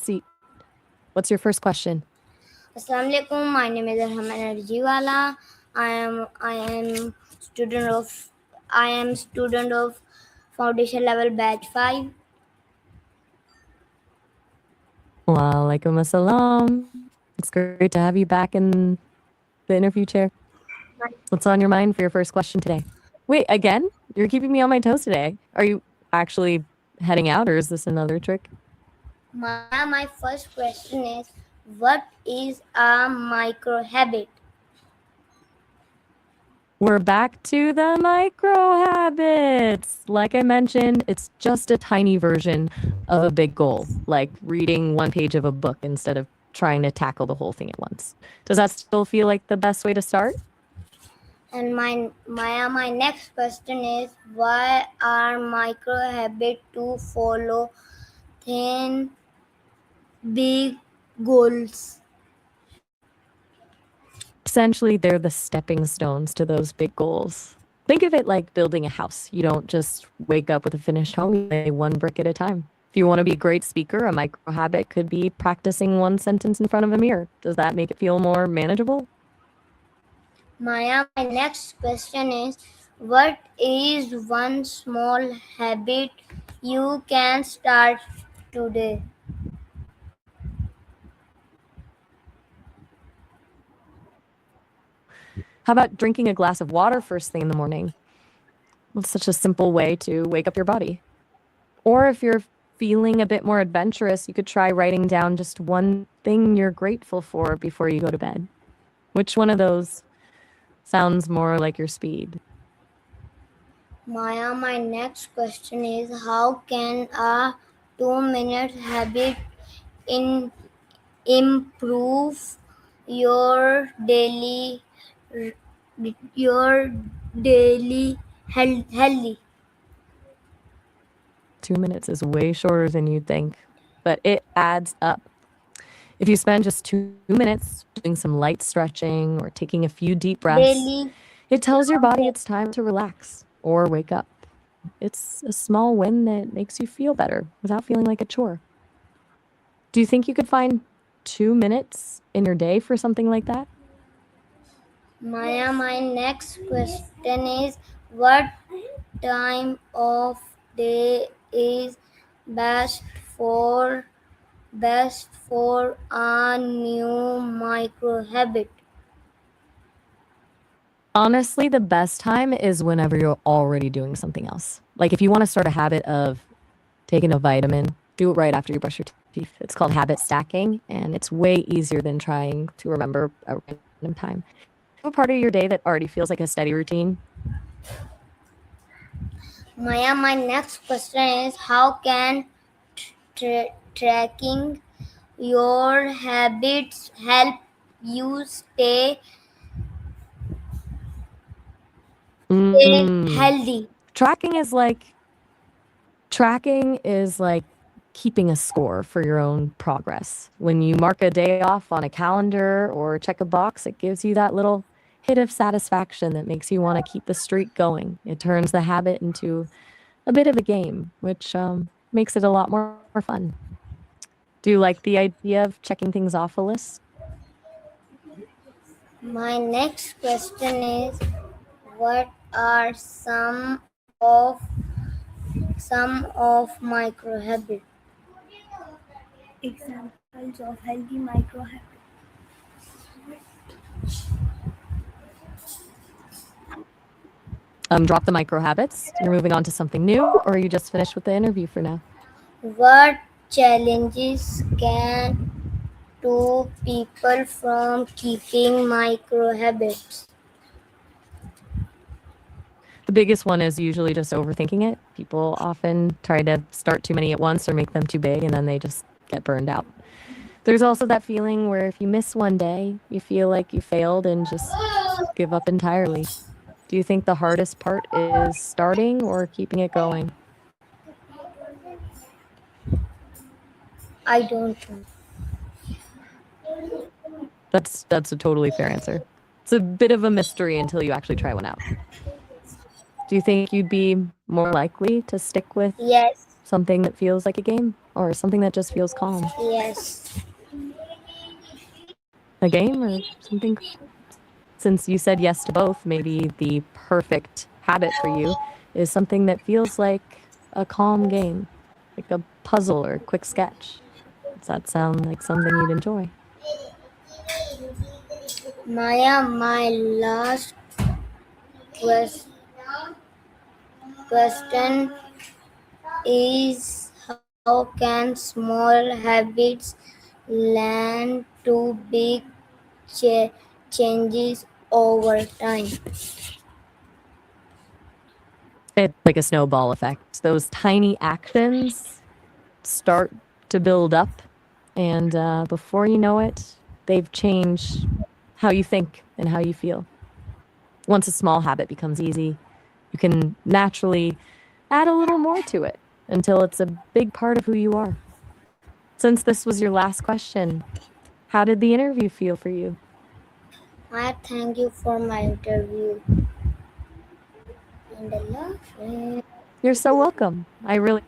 that seat. What's your first question? Assalamu alaikum. My name is Arham Enerjiwala. I am student of foundation level batch 5. Walaikum assalam. It's great to have you back in the interview chair. What's on your mind for your first question today? Wait, again? You're keeping me on my toes today. Are you actually heading out, or is this another trick? My first question is, what is a micro habit? We're back to the micro habits. Like I mentioned, it's just a tiny version of a big goal, like reading one page of a book instead of trying to tackle the whole thing at once. Does that still feel like the best way to start? And my next question is, why are micro habits to follow thin big goals? Essentially, they're the stepping stones to those big goals. Think of it like building a house. You don't just wake up with a finished home, you lay one brick at a time. If you want to be a great speaker, a micro habit could be practicing one sentence in front of a mirror. Does that make it feel more manageable? Maya, my next question is, what is one small habit you can start today? How about drinking a glass of water first thing in the morning? It's such a simple way to wake up your body. Or if you're feeling a bit more adventurous, you could try writing down just one thing you're grateful for before you go to bed. Which one of those sounds more like your speed? Maya, my next question is, how can a 2-minute habit improve your daily healthy? 2 minutes is way shorter than you'd think, but it adds up. If you spend just 2 minutes doing some light stretching or taking a few deep breaths, it tells your body it's time to relax or wake up. It's a small win that makes you feel better without feeling like a chore. Do you think you could find 2 minutes in your day for something like that? Maya, my next question is, what time of day is best for a new micro habit? Honestly, the best time is whenever you're already doing something else. Like if you want to start a habit of taking a vitamin, do it right after you brush your teeth. It's called habit stacking, and it's way easier than trying to remember a random time. A part of your day that already feels like a steady routine. Maya, my next question is, how can tracking your habits help you stay healthy? Tracking is like keeping a score for your own progress. When you mark a day off on a calendar or check a box, it gives you that little hit of satisfaction that makes you want to keep the streak going. It turns the habit into a bit of a game, which makes it a lot more fun. Do you like the idea of checking things off a list? My next question is, what are some of micro habits? Examples of healthy micro habits. Drop the micro habits. You're moving on to something new, or are you just finished with the interview for now? What challenges can stop people from keeping micro habits? The biggest one is usually just overthinking it. People often try to start too many at once or make them too big, and then they just get burned out. There's also that feeling where if you miss one day, you feel like you failed and just give up entirely. Do you think the hardest part is starting or keeping it going? I don't know. That's a totally fair answer. It's a bit of a mystery until you actually try one out. Do you think you'd be more likely to stick with Yes. something that feels like a game? or something that just feels calm? Yes. A game or something? Since you said yes to both, maybe the perfect habit for you is something that feels like a calm game, like a puzzle or a quick sketch. Does that sound like something you'd enjoy? Maya, my last question is, how can small habits lead to big changes over time? It's like a snowball effect. Those tiny actions start to build up, and before you know it, they've changed how you think and how you feel. Once a small habit becomes easy, you can naturally add a little more to it until it's a big part of who you are. Since this was your last question, how did the interview feel for you? I thank you for my interview. And I love it. You're so welcome. I really